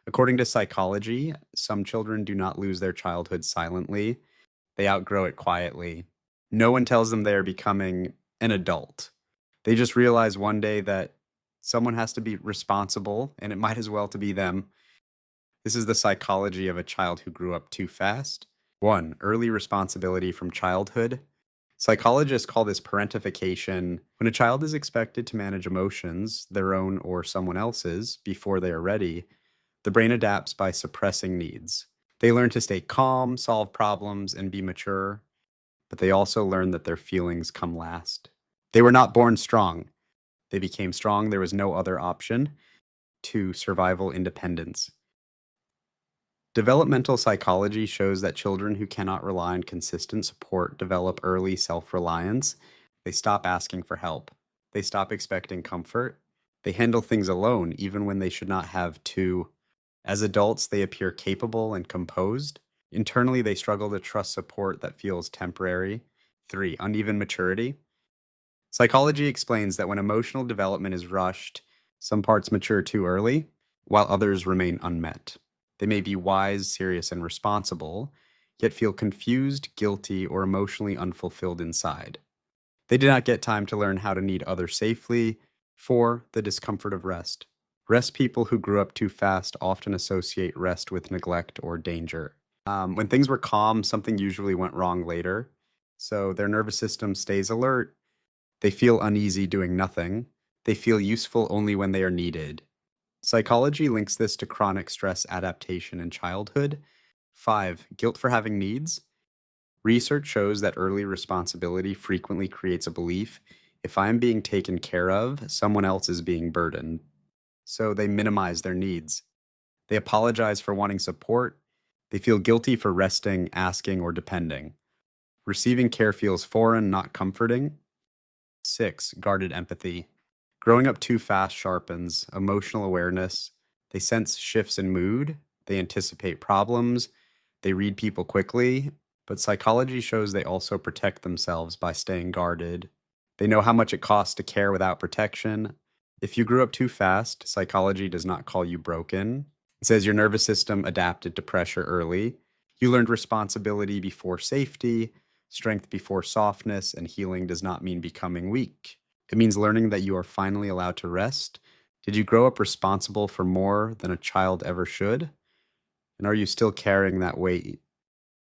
According to psychology, some children do not lose their childhood silently, they outgrow it quietly. No one tells them they are becoming an adult. They just realize one day that someone has to be responsible, and it might as well to be them. This is the psychology of a child who grew up too fast. 1. Early responsibility from childhood. Psychologists call this parentification. When a child is expected to manage emotions, their own or someone else's, before they are ready, the brain adapts by suppressing needs. They learn to stay calm, solve problems, and be mature, but they also learn that their feelings come last. They were not born strong. They became strong. There was no other option. 2. Survival independence. Developmental psychology shows that children who cannot rely on consistent support develop early self-reliance. They stop asking for help. They stop expecting comfort. They handle things alone, even when they should not have to. As adults, they appear capable and composed. Internally, they struggle to trust support that feels temporary. 3. Uneven maturity. Psychology explains that when emotional development is rushed, some parts mature too early, while others remain unmet. They may be wise, serious, and responsible, yet feel confused, guilty, or emotionally unfulfilled inside. They did not get time to learn how to need others safely. 4. The discomfort of rest. Rest people who grew up too fast often associate rest with neglect or danger. When things were calm, something usually went wrong later. So their nervous system stays alert. They feel uneasy doing nothing. They feel useful only when they are needed. Psychology links this to chronic stress adaptation in childhood. 5. Guilt for having needs. Research shows that early responsibility frequently creates a belief: if I am being taken care of, someone else is being burdened. So they minimize their needs. They apologize for wanting support. They feel guilty for resting, asking, or depending. Receiving care feels foreign, not comforting. 6. Guarded empathy. Growing up too fast sharpens emotional awareness. They sense shifts in mood. They anticipate problems. They read people quickly. But psychology shows they also protect themselves by staying guarded. They know how much it costs to care without protection. If you grew up too fast, psychology does not call you broken. It says your nervous system adapted to pressure early. You learned responsibility before safety, strength before softness, and healing does not mean becoming weak. It means learning that you are finally allowed to rest. Did you grow up responsible for more than a child ever should? And are you still carrying that weight